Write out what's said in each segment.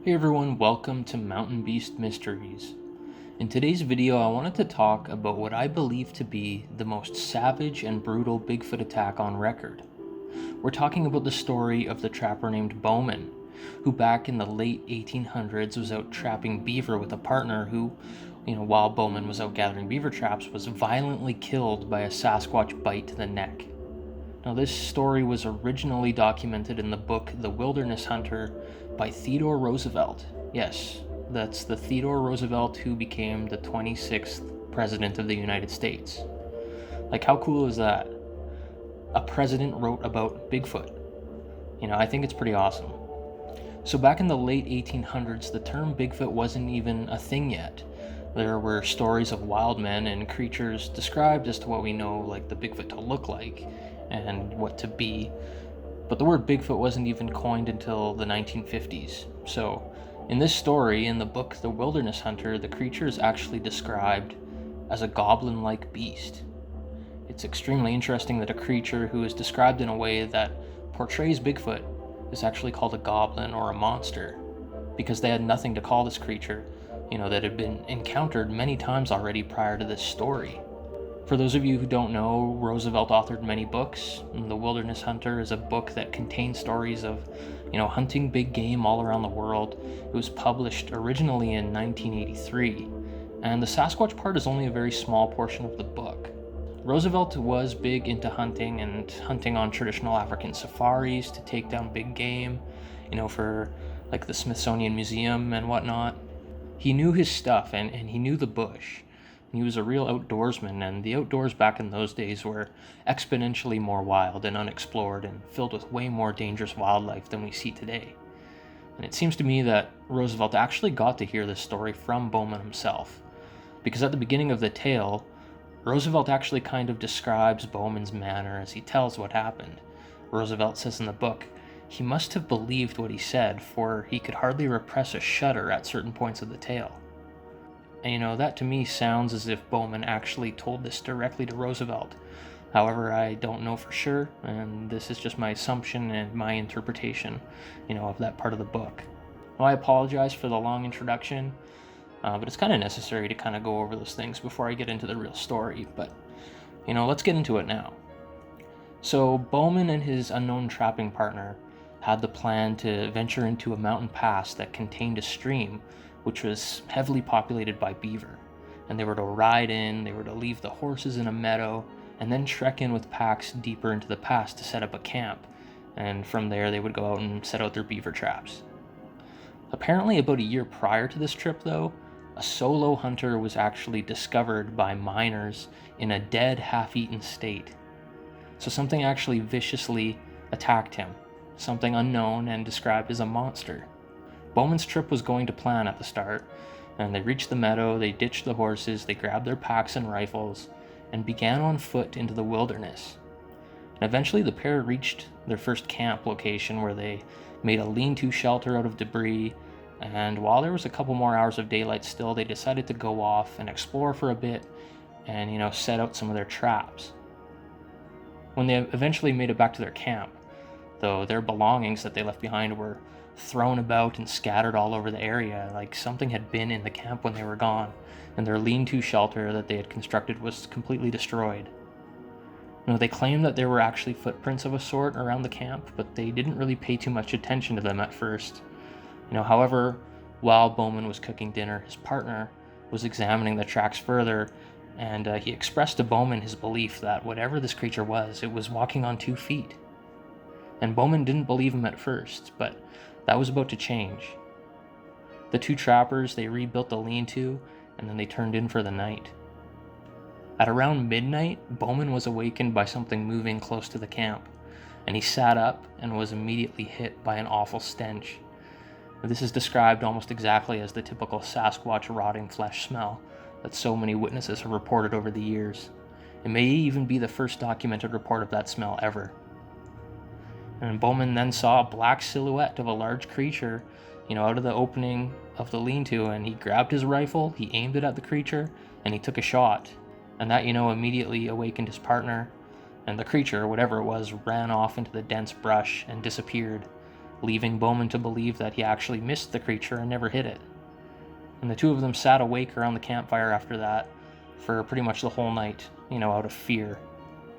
Hey everyone, welcome to Mountain Beast Mysteries. In today's video, I wanted to talk about what I believe to be the most savage and brutal Bigfoot attack on record. We're talking about the story of the trapper named Bowman, who back in the late 1800s was out trapping beaver with a partner who, while Bowman was out gathering beaver traps, was violently killed by a Sasquatch bite to the neck. Now, this story was originally documented in the book The Wilderness Hunter by Theodore Roosevelt. Yes, that's the Theodore Roosevelt who became the 26th President of the United States. Like, how cool is that? A president wrote about Bigfoot. I think it's pretty awesome. So back in the late 1800s, the term Bigfoot wasn't even a thing yet. There were stories of wild men and creatures described as to what we know like the Bigfoot to look like and what to be, but the word Bigfoot wasn't even coined until the 1950s. So in this story, in the book The Wilderness Hunter, the creature is actually described as a goblin-like beast. It's extremely interesting that a creature who is described in a way that portrays Bigfoot is actually called a goblin or a monster, because they had nothing to call this creature, that had been encountered many times already prior to this story. For those of you who don't know, Roosevelt authored many books. The Wilderness Hunter is a book that contains stories of, hunting big game all around the world. It was published originally in 1983, and the Sasquatch part is only a very small portion of the book. Roosevelt was big into hunting and hunting on traditional African safaris to take down big game, for like the Smithsonian Museum and whatnot. He knew his stuff and he knew the bush. He was a real outdoorsman, and the outdoors back in those days were exponentially more wild and unexplored and filled with way more dangerous wildlife than we see today. And it seems to me that Roosevelt actually got to hear this story from Bowman himself, because at the beginning of the tale, Roosevelt actually kind of describes Bowman's manner as he tells what happened. Roosevelt says in the book, he must have believed what he said, for he could hardly repress a shudder at certain points of the tale. And that to me sounds as if Bowman actually told this directly to Roosevelt. However, I don't know for sure, and this is just my assumption and my interpretation, of that part of the book. Well, I apologize for the long introduction, but it's kind of necessary to kind of go over those things before I get into the real story. But, let's get into it now. So Bowman and his unknown trapping partner had the plan to venture into a mountain pass that contained a stream which was heavily populated by beaver. And they were to ride in, they were to leave the horses in a meadow, and then trek in with packs deeper into the pass to set up a camp. And from there, they would go out and set out their beaver traps. Apparently, about a year prior to this trip, though, a solo hunter was actually discovered by miners in a dead, half-eaten state. So something actually viciously attacked him, something unknown and described as a monster. Bowman's trip was going to plan at the start, and they reached the meadow, they ditched the horses, they grabbed their packs and rifles, and began on foot into the wilderness. And eventually the pair reached their first camp location, where they made a lean-to shelter out of debris, and while there was a couple more hours of daylight still, they decided to go off and explore for a bit and, set out some of their traps. When they eventually made it back to their camp, though, their belongings that they left behind were thrown about and scattered all over the area, like something had been in the camp when they were gone, and their lean-to shelter that they had constructed was completely destroyed. They claimed that there were actually footprints of a sort around the camp, but they didn't really pay too much attention to them at first. However, while Bowman was cooking dinner, his partner was examining the tracks further, and he expressed to Bowman his belief that whatever this creature was, it was walking on 2 feet. And Bowman didn't believe him at first, but that was about to change. The two trappers, they rebuilt the lean-to, and then they turned in for the night. At around midnight, Bowman was awakened by something moving close to the camp, and he sat up and was immediately hit by an awful stench. This is described almost exactly as the typical Sasquatch rotting flesh smell that so many witnesses have reported over the years. It may even be the first documented report of that smell ever. And Bowman then saw a black silhouette of a large creature, out of the opening of the lean-to, and he grabbed his rifle, he aimed it at the creature, and he took a shot. And that, immediately awakened his partner, and the creature, whatever it was, ran off into the dense brush and disappeared. leaving Bowman to believe that he actually missed the creature and never hit it. And the two of them sat awake around the campfire after that for pretty much the whole night, out of fear.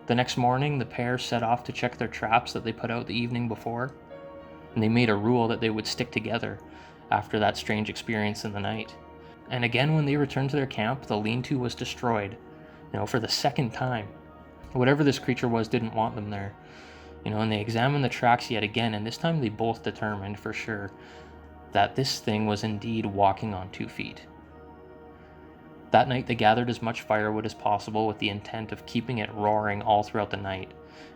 The next morning, the pair set off to check their traps that they put out the evening before, and they made a rule that they would stick together after that strange experience in the night. And again, when they returned to their camp, the lean-to was destroyed, for the second time. Whatever this creature was didn't want them there, and they examined the tracks yet again, and this time they both determined for sure that this thing was indeed walking on 2 feet. That night they gathered as much firewood as possible with the intent of keeping it roaring all throughout the night.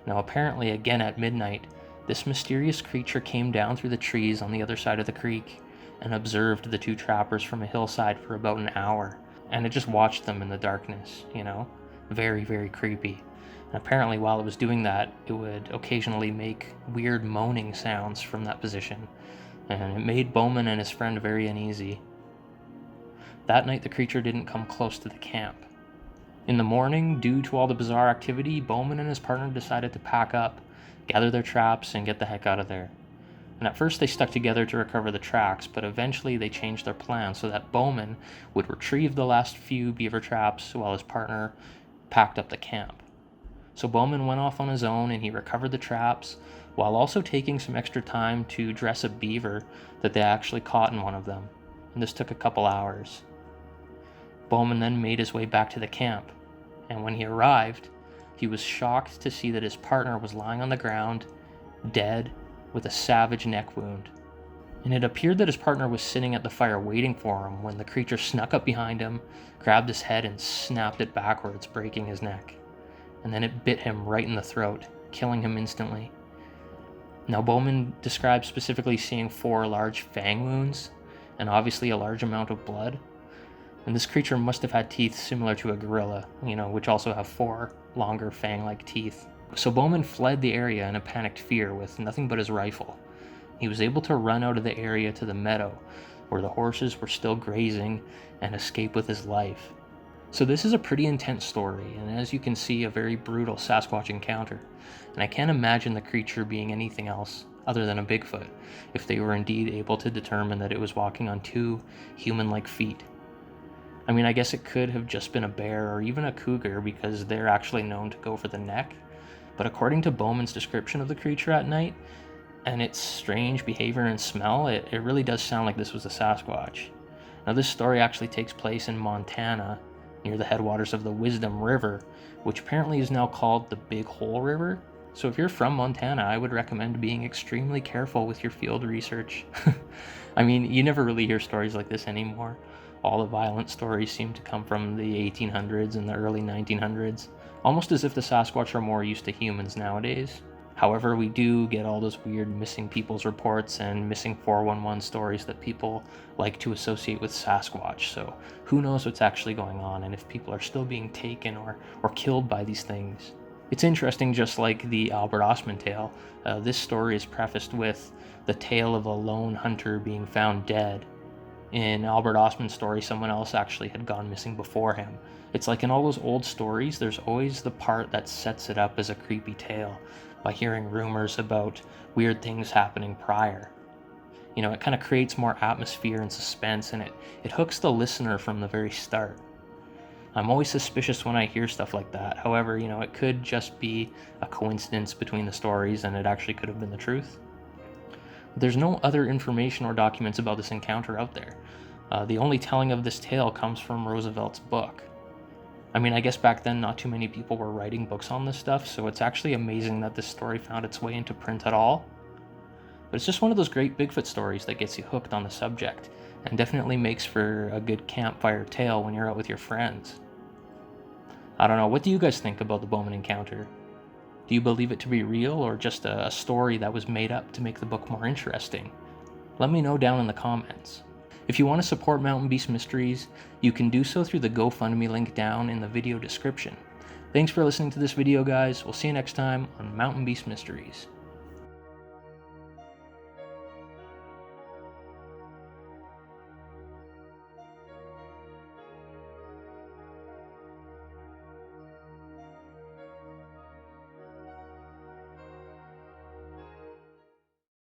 Now apparently, again at midnight, this mysterious creature came down through the trees on the other side of the creek and observed the two trappers from a hillside for about an hour, and it just watched them in the darkness, very, very creepy. And apparently while it was doing that, it would occasionally make weird moaning sounds from that position, and it made Bowman and his friend very uneasy. That night the creature didn't come close to the camp. In the morning, due to all the bizarre activity, Bowman and his partner decided to pack up, gather their traps, and get the heck out of there. And at first they stuck together to recover the tracks, but eventually they changed their plan so that Bowman would retrieve the last few beaver traps while his partner packed up the camp. So Bowman went off on his own and he recovered the traps while also taking some extra time to dress a beaver that they actually caught in one of them. And this took a couple hours. Bowman then made his way back to the camp, and when he arrived, he was shocked to see that his partner was lying on the ground, dead, with a savage neck wound. And it appeared that his partner was sitting at the fire waiting for him when the creature snuck up behind him, grabbed his head, and snapped it backwards, breaking his neck. And then it bit him right in the throat, killing him instantly. Now Bowman described specifically seeing 4 large fang wounds, and obviously a large amount of blood. And this creature must have had teeth similar to a gorilla, which also have 4 longer fang-like teeth. So Bowman fled the area in a panicked fear with nothing but his rifle. He was able to run out of the area to the meadow, where the horses were still grazing, and escape with his life. So this is a pretty intense story, and as you can see, a very brutal Sasquatch encounter. And I can't imagine the creature being anything else other than a Bigfoot, if they were indeed able to determine that it was walking on 2 human-like feet. I mean, I guess it could have just been a bear or even a cougar because they're actually known to go for the neck. But according to Bowman's description of the creature at night, and its strange behavior and smell, it really does sound like this was a Sasquatch. Now this story actually takes place in Montana, near the headwaters of the Wisdom River, which apparently is now called the Big Hole River. So if you're from Montana, I would recommend being extremely careful with your field research. I mean, you never really hear stories like this anymore. All the violent stories seem to come from the 1800s and the early 1900s, almost as if the Sasquatch are more used to humans nowadays. However, we do get all those weird missing people's reports and missing 411 stories that people like to associate with Sasquatch, so who knows what's actually going on and if people are still being taken or killed by these things. It's interesting, just like the Albert Osman tale, this story is prefaced with the tale of a lone hunter being found dead. In Albert Osman's story, someone else actually had gone missing before him. It's like in all those old stories, there's always the part that sets it up as a creepy tale by hearing rumors about weird things happening prior. It kind of creates more atmosphere and suspense, and it hooks the listener from the very start. I'm always suspicious when I hear stuff like that. However, it could just be a coincidence between the stories and it actually could have been the truth. There's no other information or documents about this encounter out there. The only telling of this tale comes from Roosevelt's book. I mean, I guess back then not too many people were writing books on this stuff, so it's actually amazing that this story found its way into print at all. But it's just one of those great Bigfoot stories that gets you hooked on the subject, and definitely makes for a good campfire tale when you're out with your friends. I don't know, what do you guys think about the Bowman encounter? Do you believe it to be real, or just a story that was made up to make the book more interesting? Let me know down in the comments. If you want to support Mountain Beast Mysteries, you can do so through the GoFundMe link down in the video description. Thanks for listening to this video, guys. We'll see you next time on Mountain Beast Mysteries.